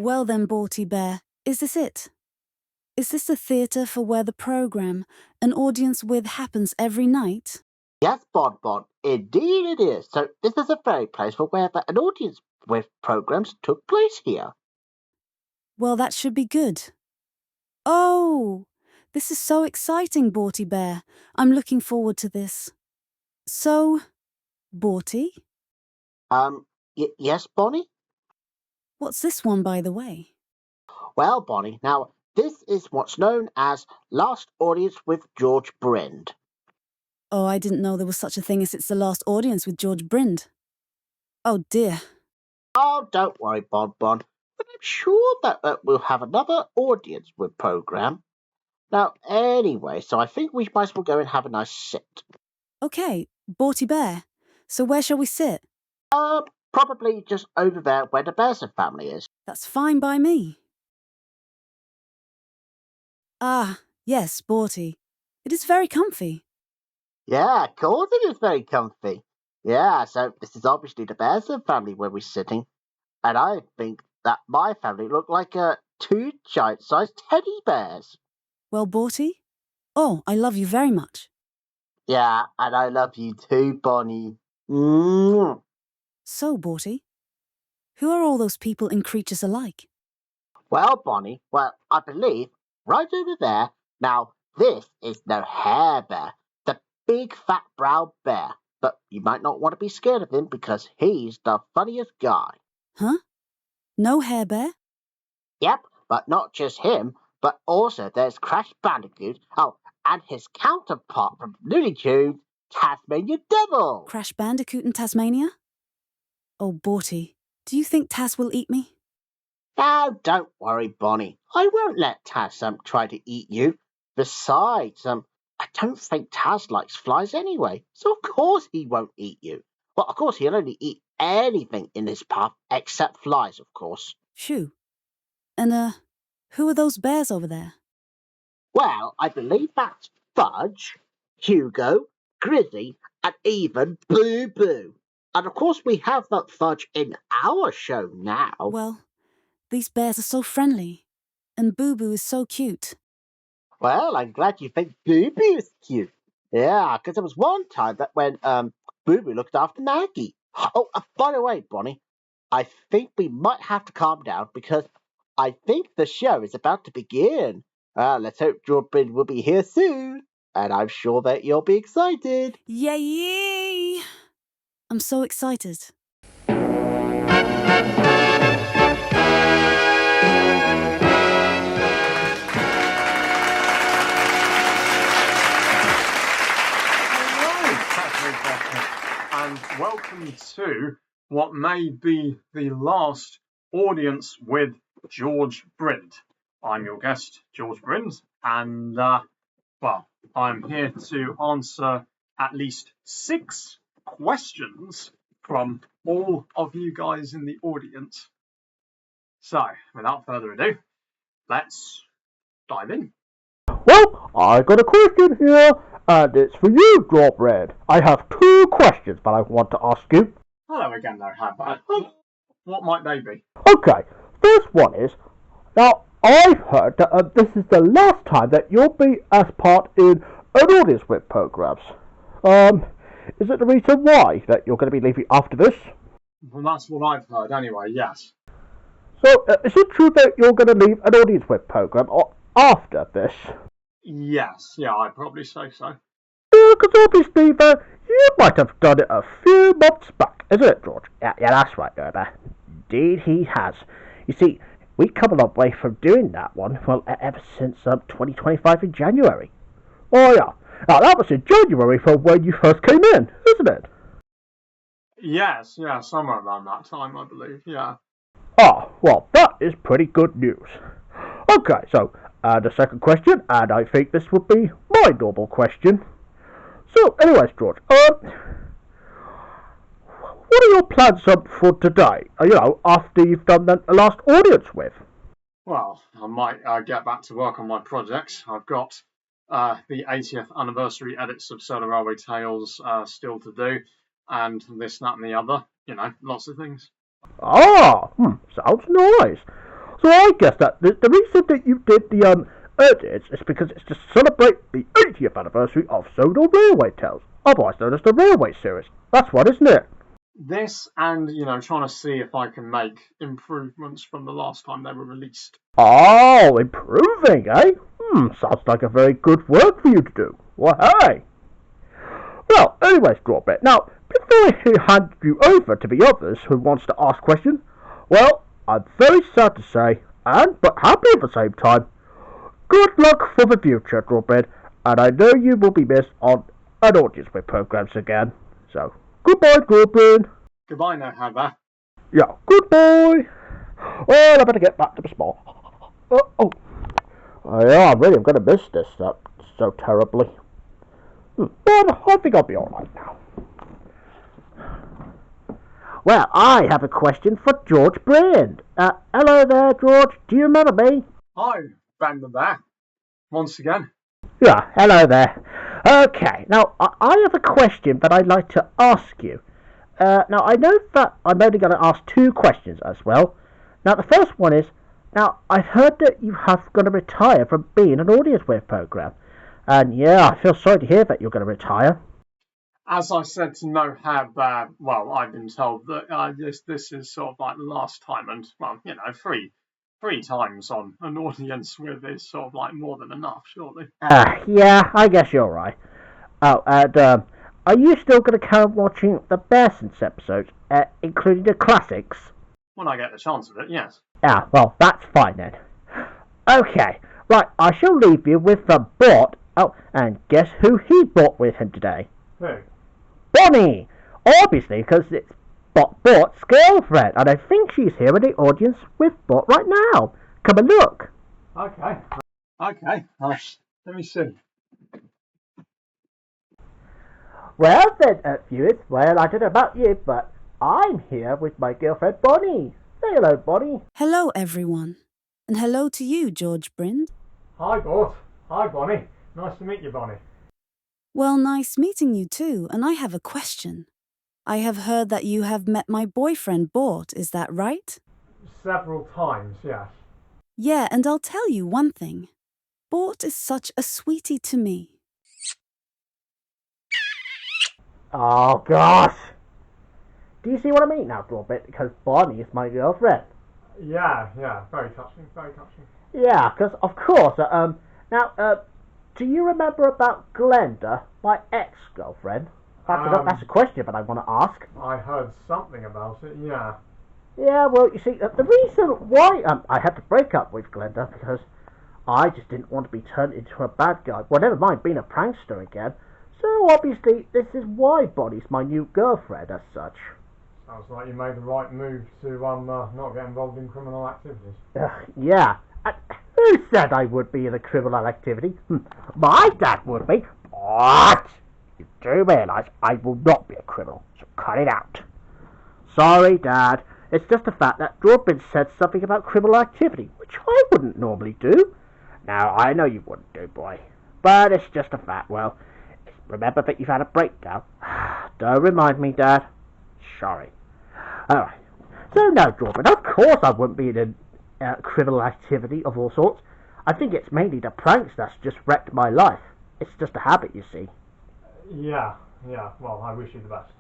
Well then, Borty Bear, is this it? Is this the theatre for where the programme, an audience with, happens every night? Yes, Bon. Indeed it is. So this is the very place for where an audience with programs took place here. Well, that should be good. Oh, this is so exciting, Borty Bear. I'm looking forward to this. So, Borty? Yes, Bonnie? What's this one, by the way? Well, Bonnie, now this is what's known as Last Audience with George Brind. Oh, I didn't know there was such a thing as It's the Last Audience with George Brind. Oh dear. Oh, don't worry, Bon. But I'm sure that we'll have another audience with program. Now, anyway, so I think we might as well go and have a nice sit. Okay, Borty Bear. So where shall we sit? Probably just over there where the Bearson family is. That's fine by me. Ah, yes, Borty. It is very comfy. Yeah, of course it is very comfy. Yeah, so this is obviously the Bearson family where we're sitting. And I think that my family look like two giant-sized teddy bears. Well, Borty? Oh, I love you very much. Yeah, and I love you too, Bonnie. Mm. So, Borty, who are all those people and creatures alike? Well, Bonnie, I believe right over there. Now, this is no Hair Bear, the big fat brown bear. But you might not want to be scared of him because he's the funniest guy. Huh? No Hair Bear? Yep, but not just him, but also there's Crash Bandicoot. Oh, and his counterpart from Looney Tunes, Tasmania Devil. Crash Bandicoot in Tasmania? Oh, Borty, do you think Taz will eat me? Now, don't worry, Bonnie. I won't let Taz try to eat you. Besides, I don't think Taz likes flies anyway, so of course he won't eat you. Well, of course he'll only eat anything in his path except flies, of course. Phew. And, who are those bears over there? Well, I believe that's Fudge, Hugo, Grizzy, and even Boo Boo. And of course we have that Fudge in our show now. Well, these bears are so friendly, and Boo Boo is so cute. Well, I'm glad you think Boo Boo is cute. Yeah, because there was one time that when Boo Boo looked after Maggie. Oh, by the way, Bonnie, I think we might have to calm down because I think the show is about to begin. Let's hope George Brind will be here soon, and I'm sure that you'll be excited. Yay! I'm so excited. And welcome to what may be the last audience with George Brind. I'm your guest, George Brind, and I'm here to answer at least 6 questions from all of you guys in the audience. So, without further ado, let's dive in. Well, I got a question here, and it's for you, George Brind. I have 2 questions that I want to ask you. Hello again, though, Habbat. What might they be? Okay, first one is, now, I've heard that this is the last time that you'll be as part in an audience with programs. Is it the reason why that you're going to be leaving after this? Well, that's what I've heard anyway, yes. So, is it true that you're going to leave an audience with program after this? Yes, yeah, I'd probably say so. Because obviously, you might have done it a few months back, isn't it, George? Yeah, that's right, Gerber. Indeed, he has. You see, we come a long way from doing that one, well, ever since 2025 in January. Oh, yeah. Now, that was in January from when you first came in, isn't it? Yes, yeah, somewhere around that time, I believe, yeah. Ah, well, that is pretty good news. Okay, so, the second question, and I think this would be my normal question. So, anyways, George, what are your plans for today, after you've done the last audience with? Well, I might get back to work on my projects. I've got the 80th anniversary edits of Solar Railway Tales still to do, and this, that, and the other. You know, lots of things. Ah, sounds nice. So I guess that the reason that you did the edits is because it's to celebrate the 80th anniversary of Sodor Railway Tales, otherwise known as the Railway Series. That's right, isn't it? This and, trying to see if I can make improvements from the last time they were released. Oh, improving, eh? Sounds like a very good work for you to do. Well, hey. Well, anyways, Drawbit, now, before I hand you over to the others who wants to ask questions, well, I'm very sad to say, but happy at the same time, good luck for the future, Drawbit, and I know you will be missed on an audience with programs again. So, goodbye, Drawbit. Goodbye now, Heather. Yeah, goodbye. Well, I better get back to the small. Yeah, I really am going to miss this so terribly. But I think I'll be alright now. Well, I have a question for George Brind. Hello there, George. Do you remember me? Hi, Brandon there. Once again. Yeah, hello there. Okay, now, I have a question that I'd like to ask you. Now, I know that I'm only going to ask 2 questions as well. Now, the first one is, now, I've heard that you have going to retire from being an audience wave program. And yeah, I feel sorry to hear that you're going to retire. As I said to Nohab, I've been told that this is sort of like the last time, and, three times on an audience with is sort of like more than enough, surely. Yeah, I guess you're right. Oh, and are you still going to carry on watching the Bearson episodes, including the classics? When I get the chance of it, yes. Ah, well, that's fine then. Okay, right, I shall leave you with the Bort. Oh, and guess who he brought with him today? Who? Bonnie! Obviously, because it's Bort's girlfriend, and I think she's here in the audience with Bort right now. Come and look. Okay. Let me see. Well then, viewers, well, I don't know about you, but I'm here with my girlfriend Bonnie. Say hello, Bonnie. Hello, everyone. And hello to you, George Brind. Hi, Bort. Hi, Bonnie. Nice to meet you, Bonnie. Well, nice meeting you too, and I have a question. I have heard that you have met my boyfriend Bort, is that right? Several times, yes. Yeah, and I'll tell you one thing. Bort is such a sweetie to me. Oh, gosh. Do you see what I mean now, Drawbit? Because Bonnie is my girlfriend. Yeah, very touching, very touching. Yeah, because, of course, do you remember about Glenda, my ex-girlfriend? That's a question that I want to ask. I heard something about it, yeah. Yeah, well, you see, the reason why I had to break up with Glenda, because I just didn't want to be turned into a bad guy. Well, never mind being a prankster again. So, obviously, this is why Bonnie's my new girlfriend, as such. Sounds like you made the right move to not get involved in criminal activities. Yeah. Who said I would be in a criminal activity? My dad would be. What? You do realise I will not be a criminal, so cut it out. Sorry, Dad. It's just the fact that Drawbin said something about criminal activity, which I wouldn't normally do. Now, I know you wouldn't do, boy. But it's just a fact. Well, remember that you've had a breakdown. Don't remind me, Dad. Sorry. Alright. So, no, Drawbin, of course I wouldn't be in a criminal activity of all sorts. I think it's mainly the pranks that's just wrecked my life. It's just a habit, you see. Yeah. Well, I wish you the best.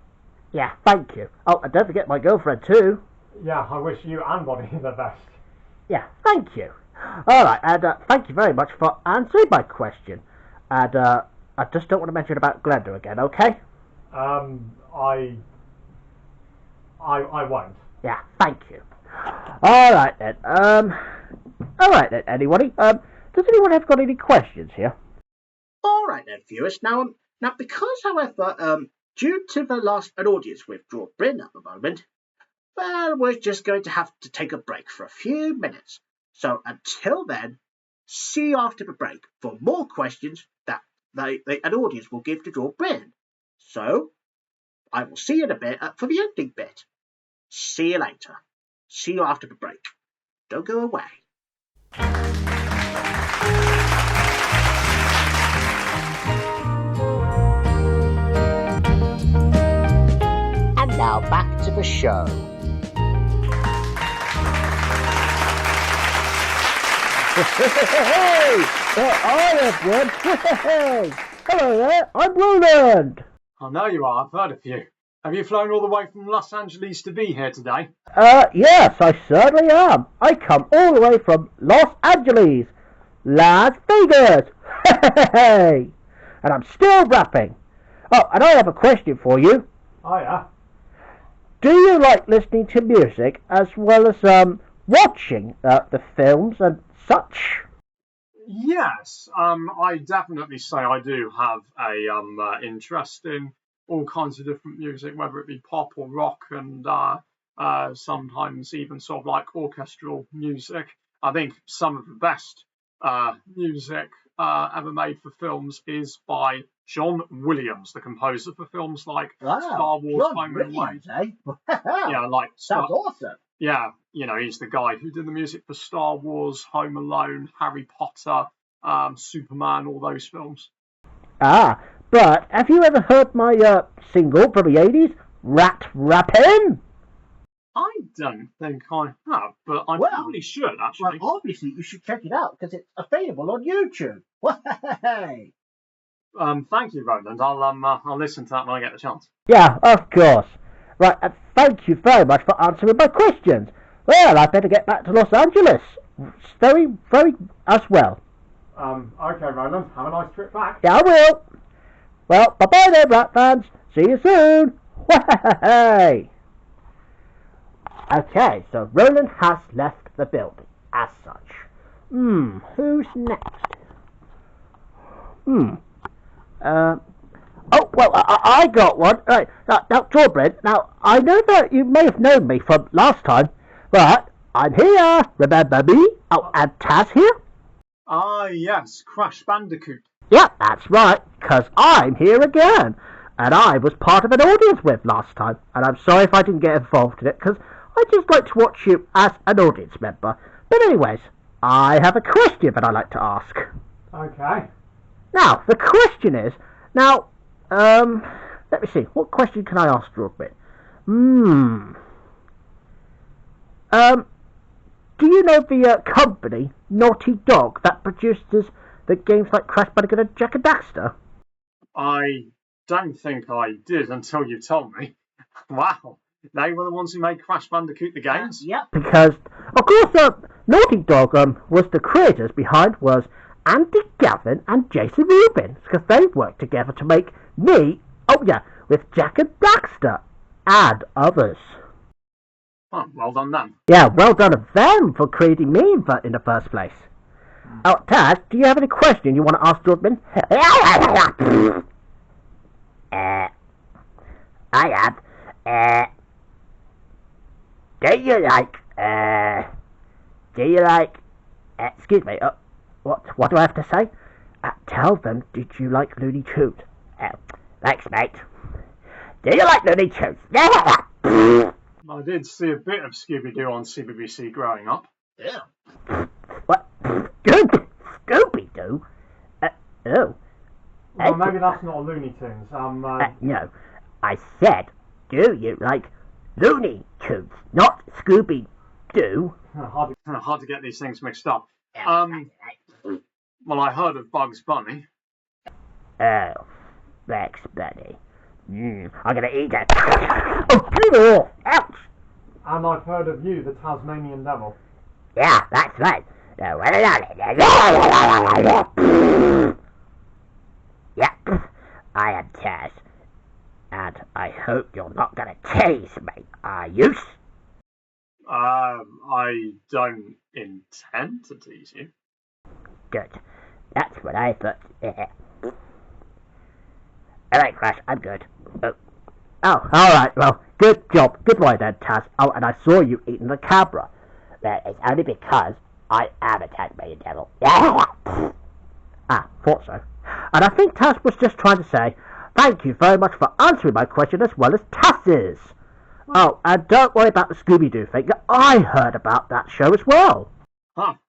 Yeah, thank you. Oh, and don't forget my girlfriend, too. Yeah, I wish you and Bonnie the best. Yeah, thank you. Alright, and thank you very much for answering my question. And I just don't want to mention about Glenda again, okay? I won't. Yeah, thank you. Alright then, alright then, anybody? Does anyone have got any questions here? Alright then, viewers. Now, because, however, due to the last audience with George Brind at the moment, well, we're just going to have to take a break for a few minutes. So until then, see you after the break for more questions that an audience will give to George Brind. So, I will see you in a bit for the ending bit. See you later. See you after the break. Don't go away. And now back to the show. I everyone. Hello there, I'm Roland. I know you are. I've heard of you. Have you flown all the way from Los Angeles to be here today? Yes, I certainly am. I come all the way from Los Angeles, Las Vegas. And I'm still rapping. Oh, and I have a question for you. Oh, yeah. Do you like listening to music as well as watching the films and such? Yes, I definitely say I do have a interest in all kinds of different music, whether it be pop or rock, and sometimes even sort of like orchestral music. I think some of the best music ever made for films is by John Williams, the composer for films like Star Wars, John Home and Away. Williams, eh? Yeah, like Sounds awesome. yeah, he's the guy who did the music for Star Wars, Home Alone, Harry Potter, Superman, all those films. Ah, but have you ever heard my single from the 80s, Rat Rappin'? I don't think I have, but I probably should, actually. Well, obviously you should check it out because it's available on YouTube. Hey. Thank you, Roland. I'll listen to that when I get the chance. Yeah, of course. Right, and thank you very much for answering my questions. Well, I better get back to Los Angeles. Very, very as well. Okay, Roland. Have a nice trip back. Yeah, I will. Well, bye-bye then, Rat fans. See you soon. Hey. Okay, so Roland has left the building as such. Who's next? Oh, well, I got one. Right, now, George Brind, now, I know that you may have known me from last time, but I'm here. Remember me? Oh, and Taz here? Ah, yes, Crash Bandicoot. Yeah, that's right, 'cause I'm here again. And I was part of an audience with last time, and I'm sorry if I didn't get involved in it, 'cause I just like to watch you as an audience member. But anyways, I have a question that I like to ask. Okay. Now, the question is, let me see, what question can I ask George Brind? Do you know the company, Naughty Dog, that produces the games like Crash Bandicoot and Jak and Daxter? I don't think I did until you told me. Wow. They were the ones who made Crash Bandicoot the games? Yep. Because, of course, Naughty Dog was the creators behind was Andy Gavin and Jason Rubin, because they worked together to make me, with Jak and Daxter and others. Oh, well done them. Yeah, well done of them for creating me in the first place. Oh, Taz, do you have any question you want to ask George Brind? I have. Do you like, excuse me, what do I have to say? Tell them, did you like Looney Tunes? Thanks, mate. Do you like Looney Tunes? I did see a bit of Scooby-Doo on CBBC growing up. Yeah. What? Scooby-Doo? Oh. Well, maybe that's not Looney Tunes. No, I said, do you like Looney Tunes, not Scooby-Doo? Hard to get these things mixed up. Well, I heard of Bugs Bunny. Oh, Bugs Bunny. I'm gonna eat it. Oh, get off! Ouch! And I've heard of you, the Tasmanian Devil. Yeah, that's right. Yeah, I am Taz. And I hope you're not gonna tease me, are you? I don't intend to tease you. Good. That's what I thought. Alright, Crash, I'm good. Oh, alright, well, good job. Good boy then, Taz. Oh, and I saw you eating the camera. That is only because I am a Tasmanian Devil. Thought so. And I think Taz was just trying to say, thank you very much for answering my question as well as Taz's. Oh, and don't worry about the Scooby-Doo thing. I heard about that show as well. Well,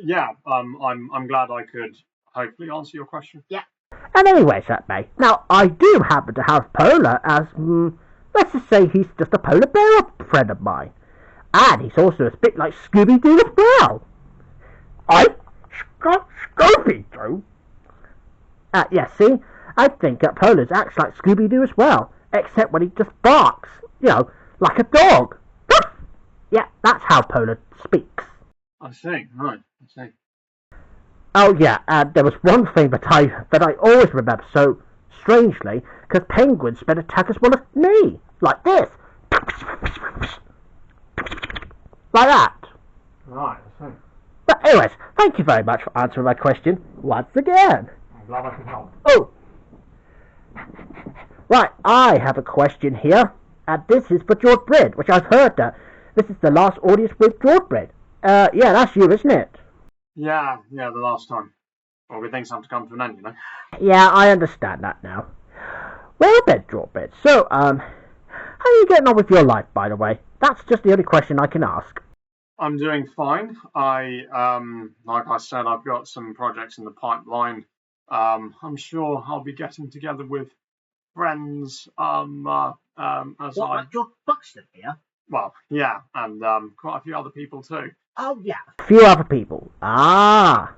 yeah. I'm glad I could hopefully answer your question. Yeah. And anyways, that may. Now, I do happen to have Polar as, let's just say he's just a polar bear friend of mine. And he's also a bit like Scooby-Doo as well. I? Scooby-Doo? Yeah, see? I think that Polar acts like Scooby-Doo as well, except when he just barks, like a dog. Yeah, that's how Polar speaks. I see, right, I see. Oh yeah, and there was one thing that I always remember so strangely, because penguins spell attack as well as me, like this, like that. Right, I see. But anyways, thank you very much for answering my question once again. I'm glad I could help. Oh, right, I have a question here, and this is for George Brind, which I've heard that this is the last audience with George Brind. Yeah, that's you, isn't it? Yeah, the last time. Well, good things have to come to an end, Yeah, I understand that now. Well then, George Brind, so, how are you getting on with your life, by the way? That's just the only question I can ask. I'm doing fine. Like I said, I've got some projects in the pipeline. I'm sure I'll be getting together with friends, Like George Buxton here? well, yeah, and quite a few other people too. Oh, yeah. A few other people. Ah.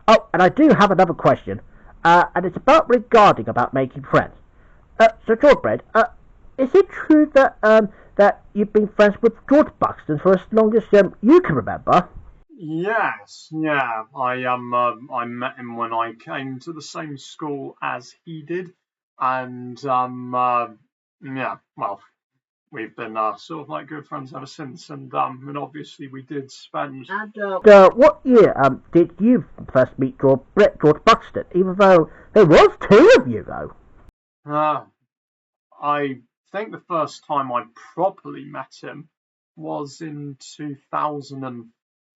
Oh, and I do have another question, and it's regarding about making friends. So George Brind, is it true that that you've been friends with George Buxton for as long as you can remember? Yes, yeah. I met him when I came to the same school as he did, and yeah. Well, we've been sort of like good friends ever since, and obviously we did spend. And, What year did you first meet George Buxton? Even though there was two of you, though. I think the first time I properly met him was in 2005.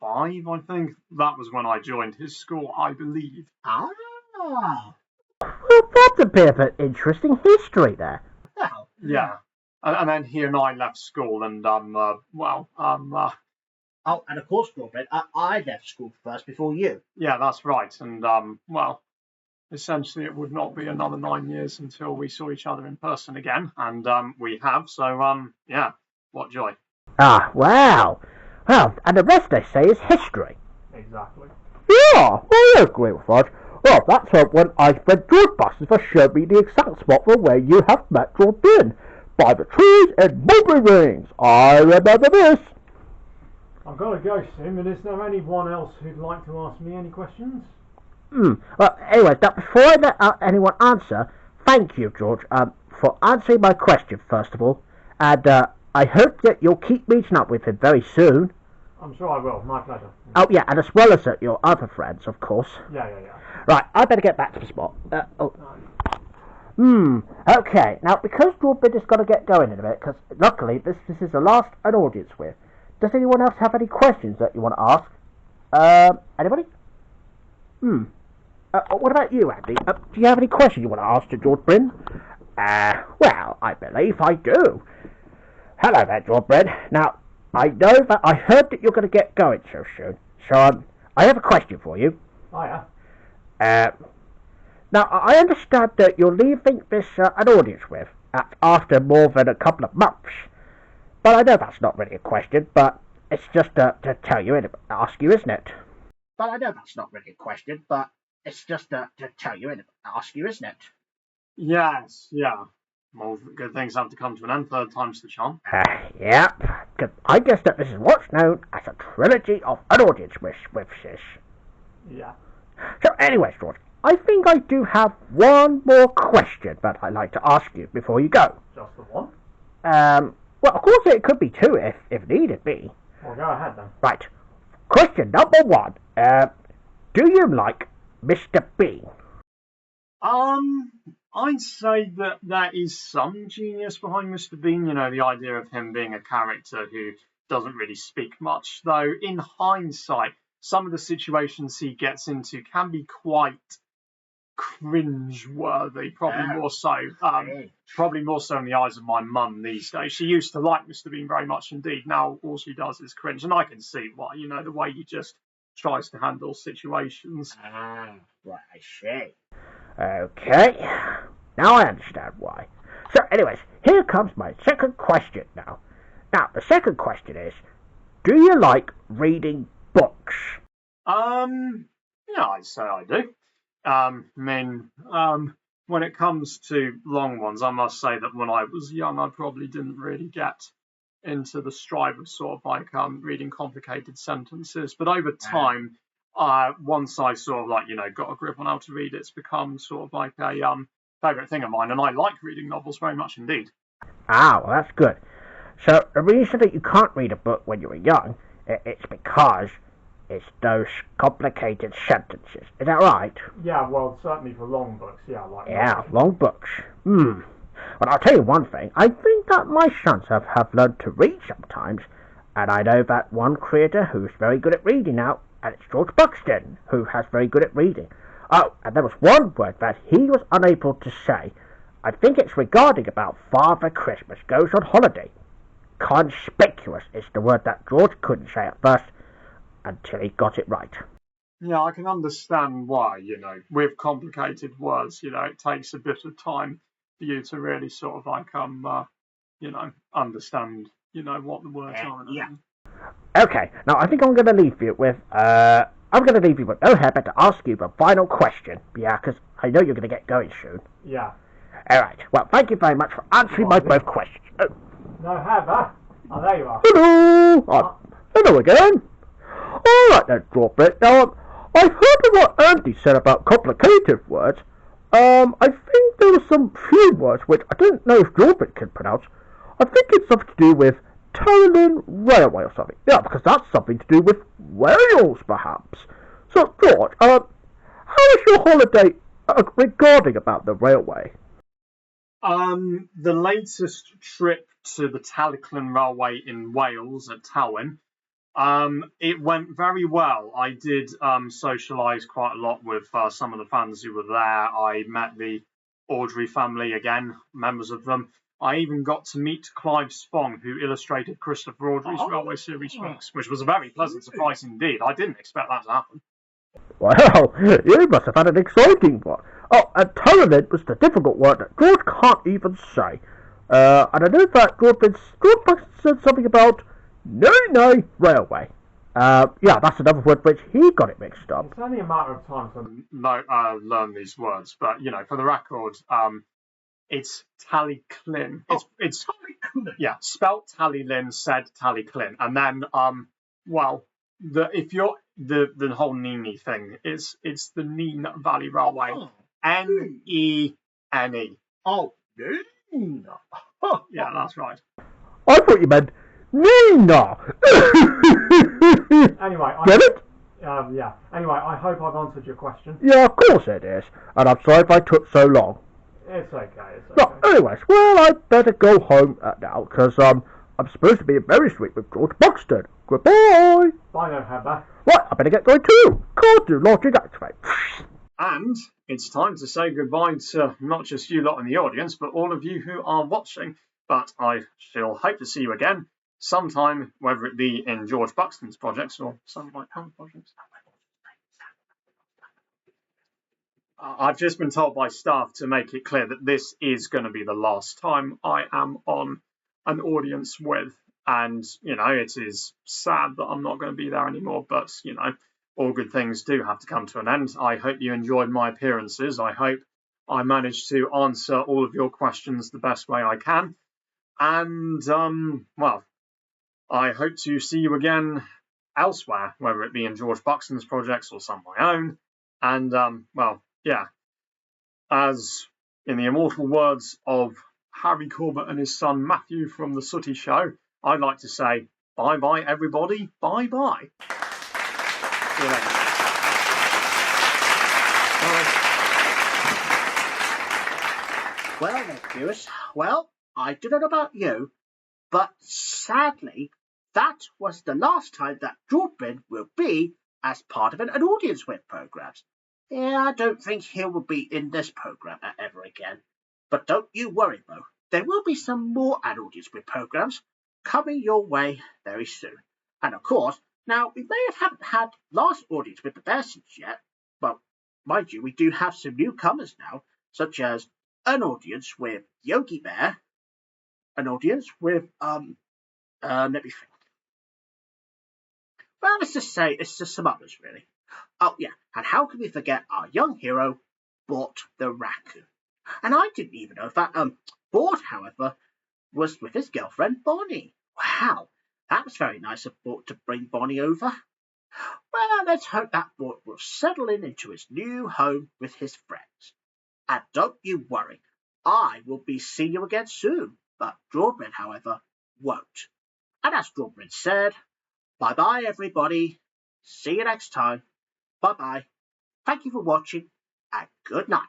I think that was when I joined his school, I believe. ah. Well, that's a bit of an interesting history there. Well, Yeah. And then he and I left school, and Oh, and of course, George Brind, I left school first before you. yeah, that's right. And essentially, it would not be another 9 years until we saw each other in person again, and we have. So yeah, what joy. Ah, wow. Well, and the rest, they say, is history. Exactly. Yeah, I agree with that. Well, that's when I read George Buxton for showed me the exact spot for where you have met George Brind. By the trees and mulberry rings. I remember this. I've got to go soon, but is there anyone else who'd like to ask me any questions? Well, anyway, now before I let anyone answer, thank you, George, for answering my question, first of all. And I hope that you'll keep meeting up with him very soon. I'm sure I will. My pleasure. Oh, yeah, and as well as your other friends, of course. Yeah. Right, I better get back to the spot. Okay, now, because George Brind has got to get going in a bit, because luckily this is the last an audience with, does anyone else have any questions that you want to ask? Anybody? What about you, Andy? Do you have any questions you want to ask to George Brind? Well, I believe I do. Hello there, George Brind. Now, I know that I heard that you're going to get going so soon, so I have a question for you. Oh, yeah? Now, I understand that you're leaving this an audience with after more than a couple of months. But I know that's not really a question, but it's just to tell you and ask you, isn't it? But I know that's not really a question, but it's just to tell you and ask you, isn't it? Yes, yeah. Well, good things have to come to an end. Third time's the charm. Yep. 'Cause I guess that this is what's known as a trilogy of an audience with this. Yeah. So, anyways, George, I think I do have one more question that I'd like to ask you before you go. Just the one? Well, of course it could be two if needed be. Well, go ahead then. Right. Question number one. Do you like Mr. Bean? I'd say that there is some genius behind Mr. Bean. You know, the idea of him being a character who doesn't really speak much. Though, in hindsight, some of the situations he gets into can be quite cringe-worthy. Probably more so. Probably more so in the eyes of my mum these days. She used to like Mr. Bean very much indeed. Now all she does is cringe, and I can see why. You know, the way he just tries to handle situations. Right, I see. Okay. Now I understand why. So, anyways, here comes my second question now. Now, the second question is, do you like reading books? Yeah, I'd say I do. When it comes to long ones, I must say that when I was young, I probably didn't really get into the strive of sort of like reading complicated sentences. But over time, once I sort of like got a grip on how to read, it's become sort of like a favorite thing of mine, and I like reading novels very much indeed. Ah, well, that's good. So the reason that you can't read a book when you were young, it's because it's those complicated sentences. Is that right? Yeah, well, certainly for long books. Yeah, long books. But I'll tell you one thing. I think that my sons have learned to read sometimes, and I know that one creator who's very good at reading now, and it's George Buxton, who has very good at reading. Oh, and there was one word that he was unable to say. I think it's regarding about Father Christmas goes on holiday. Conspicuous is the word that George couldn't say at first until he got it right. Yeah, I can understand why, with complicated words, it takes a bit of time for you to really sort of like understand, what the words are. Yeah. Okay, now I think I'm going to leave you with no hair but to ask you the final question. Yeah, because I know you're going to get going soon. Yeah. Alright, well, thank you very much for answering my both questions. Oh. No Heather. Oh, there you are. Hello! Hello again. Alright then, Drawbridge. Now, I heard what Andy said about complicated words. I think there were some few words which I don't know if Drawbridge can pronounce. I think it's something to do with Towling Railway or something. Yeah, because that's something to do with Wales, perhaps. So, George, how was your holiday regarding about the railway? The latest trip to the Talyllyn Railway in Wales at Towyn, it went very well. I did socialise quite a lot with some of the fans who were there. I met the Audrey family again, members of them. I even got to meet Clive Spong, who illustrated Christopher Audrey's Railway series books, which was a very pleasant surprise indeed. I didn't expect that to happen. Well, you must have had an exciting one. Oh, and Towling was the difficult word that George can't even say. And I know that George said something about no railway. Yeah, that's another word which he got it mixed up. It's only a matter of time to learn these words, but for the record, it's Talyllyn. It's yeah, spelt Talyllyn, said Talyllyn, and then the whole Nene thing it's the Nene Valley Railway, Nene. Oh, Nene. Yeah, that's right. I thought you meant Nina. Anyway, get it? Yeah. Anyway, I hope I've answered your question. Yeah, of course it is. And I'm sorry if I took so long. It's okay. No, anyways, well, I'd better go home now, because I'm supposed to be in Berry Street with George Buxton. Goodbye. Bye now, Heather. Right, I better get going too. Can't do lodging activate. And it's time to say goodbye to not just you lot in the audience, but all of you who are watching. But I shall hope to see you again sometime, whether it be in George Buxton's projects or some of my own projects. I've just been told by staff to make it clear that this is going to be the last time I am on an audience with. And, it is sad that I'm not going to be there anymore, but, all good things do have to come to an end. I hope you enjoyed my appearances. I hope I managed to answer all of your questions the best way I can. And, I hope to see you again elsewhere, whether it be in George Buxton's projects or some of my own. And, as in the immortal words of Harry Corbett and his son Matthew from The Sooty Show, I'd like to say, bye-bye, everybody. Bye-bye. See you later. Well then, viewers, I don't know about you, but sadly, that was the last time that George Brind will be as part of an audience with programs. Yeah, I don't think he will be in this program ever again. But don't you worry, though. There will be some more audience with programs coming your way very soon. And of course, now we haven't had last audience with the Bearsons yet. Well, mind you, we do have some newcomers now, such as an audience with Yogi Bear, an audience with let me think. Well, let's just say it's just some others really. Oh, yeah, and how can we forget our young hero, Bort the raccoon? And I didn't even know that, Bort, however, was with his girlfriend, Bonnie. Wow, that was very nice of Bort to bring Bonnie over. Well, let's hope that Bort will settle into his new home with his friends. And don't you worry, I will be seeing you again soon, but Drawbridge, however, won't. And as Drawbridge said, bye-bye, everybody. See you next time. Bye-bye. Thank you for watching, and good night.